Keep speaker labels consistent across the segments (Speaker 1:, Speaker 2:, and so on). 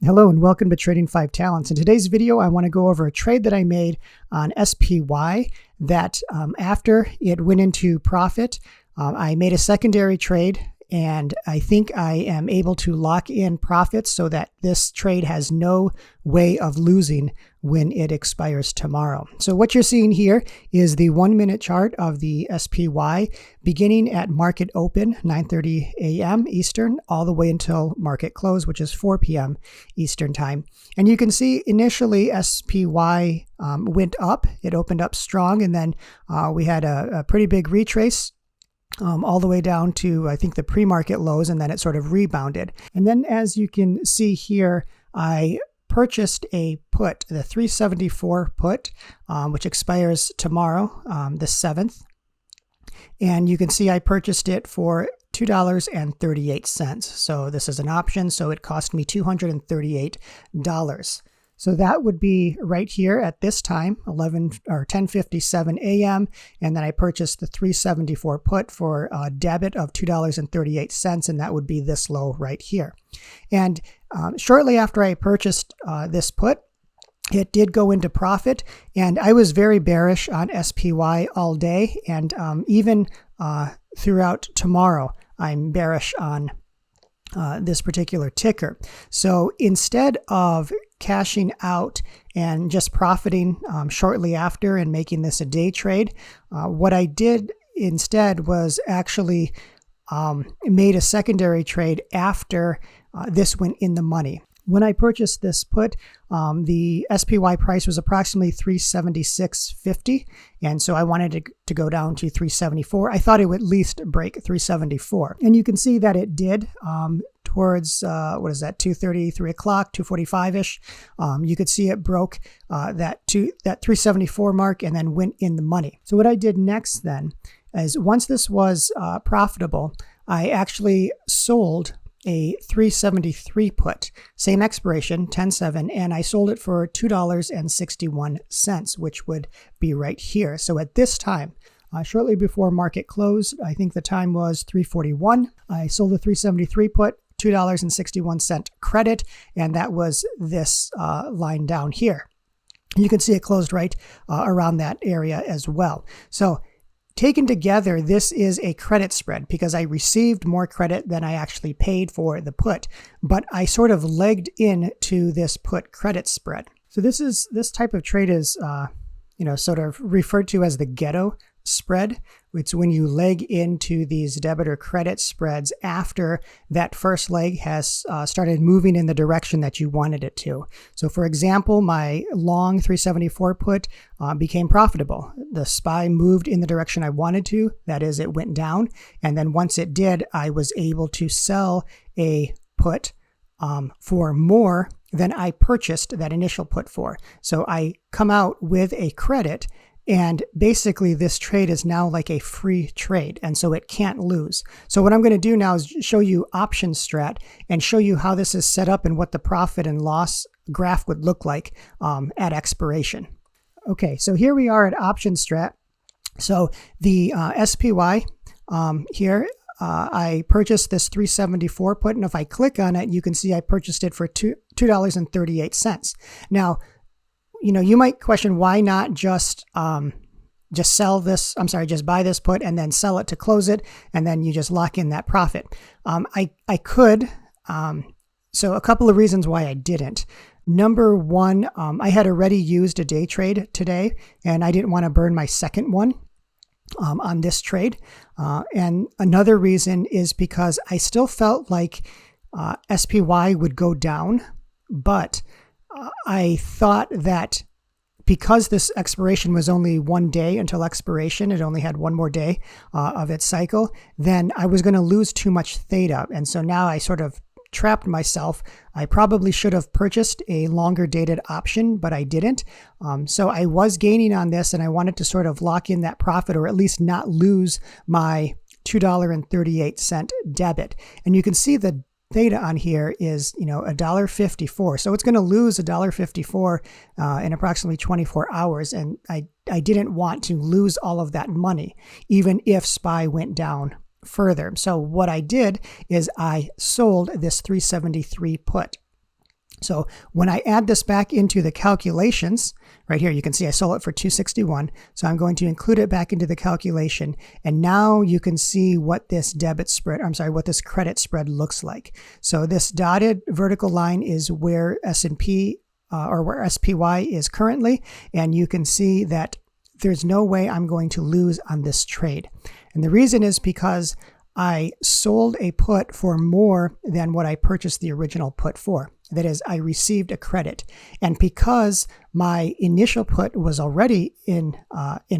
Speaker 1: Hello and welcome to Trading 5 Talents. In today's video, I want to go over a trade that I made on SPY that after it went into profit, I made a secondary trade, and I think I am able to lock in profits so that this trade has no way of losing when it expires tomorrow. So what you're seeing here is the 1-minute chart of the SPY beginning at market open, 9:30 a.m. Eastern, all the way until market close, which is 4 p.m. Eastern time. And you can see initially SPY went up. It opened up strong, and then we had a pretty big retrace all the way down to, I think, the pre-market lows, and then it sort of rebounded. And then as you can see here, I purchased a put, the 374 put, which expires tomorrow, the 7th. And you can see I purchased it for $2.38. So this is an option, so it cost me $238. So that would be right here at this time, 10:57 a.m. And then I purchased the 374 put for a debit of $2.38, and that would be this low right here. And shortly after I purchased this put, it did go into profit, and I was very bearish on SPY all day, and even throughout tomorrow, I'm bearish on this particular ticker. So instead of cashing out and just profiting shortly after and making this a day trade, what I did instead was actually made a secondary trade after this went in the money. When I purchased this put, the SPY price was approximately $376.50, and so I wanted it to go down to $374. I thought it would at least break $374, and you can see that it did towards, 2:30, 3 o'clock, 2:45-ish. You could see it broke that 374 mark and then went in the money. So what I did next then is, once this was profitable, I actually sold a 373 put, same expiration, 10/7, and I sold it for $2.61, which would be right here. So at this time, shortly before market closed, I think the time was 3:41, I sold the 373 put, $2.61 credit, and that was this line down here. You can see it closed right around that area as well. So taken together, this is a credit spread because I received more credit than I actually paid for the put, but I sort of legged into this put credit spread. So this type of trade is, sort of referred to as the Ghetto spread. It's when you leg into these debit or credit spreads after that first leg has started moving in the direction that you wanted it to. So for example, my long 374 put became profitable. The SPY moved in the direction I wanted to, that is, it went down, and then once it did, I was able to sell a put for more than I purchased that initial put for. So I come out with a credit, and basically this trade is now like a free trade, and so it can't lose. So what I'm going to do now is show you option strat and show you how this is set up and what the profit and loss graph would look like at expiration. Okay, so here we are at option strat. So the SPY here, I purchased this 374 put, and if I click on it, you can see I purchased it for $2.38. Now, you might question, why not just sell this, just buy this put and then sell it to close it, and then you just lock in that profit. I could, so a couple of reasons why I didn't. Number one, I had already used a day trade today, and I didn't want to burn my second one on this trade. And another reason is because I still felt like SPY would go down, but I thought that because this expiration was only 1 day until expiration, it only had one more day of its cycle, then I was going to lose too much theta. And so now I sort of trapped myself. I probably should have purchased a longer dated option, but I didn't. So I was gaining on this, and I wanted to sort of lock in that profit, or at least not lose my $2.38 debit. And you can see the theta on here is, $1.54. So it's going to lose $1.54 in approximately 24 hours. And I didn't want to lose all of that money, even if SPY went down further. So what I did is I sold this 373 put. So when I add this back into the calculations, right here, you can see I sold it for $261. So I'm going to include it back into the calculation. And now you can see what this what this credit spread looks like. So this dotted vertical line is where S&P or where SPY is currently. And you can see that there's no way I'm going to lose on this trade. And the reason is because I sold a put for more than what I purchased the original put for. That is, I received a credit. And because my initial put was already in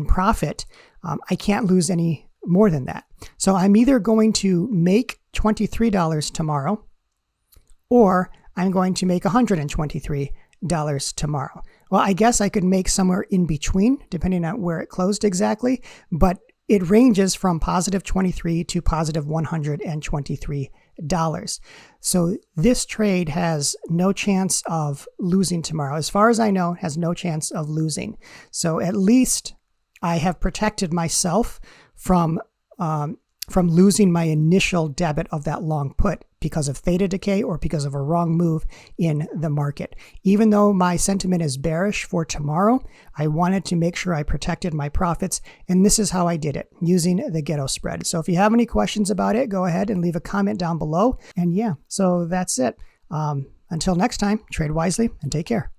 Speaker 1: profit, I can't lose any more than that. So I'm either going to make $23 tomorrow, or I'm going to make $123 tomorrow. Well, I guess I could make somewhere in between, depending on where it closed exactly, but it ranges from positive 23 to positive $123. So this trade has no chance of losing tomorrow. As far as I know, has no chance of losing. So at least I have protected myself from losing my initial debit of that long put because of theta decay or because of a wrong move in the market. Even though my sentiment is bearish for tomorrow, I wanted to make sure I protected my profits, and this is how I did it, using the Ghetto spread. So if you have any questions about it, go ahead and leave a comment down below. And yeah, so that's it. Until next time, trade wisely and take care.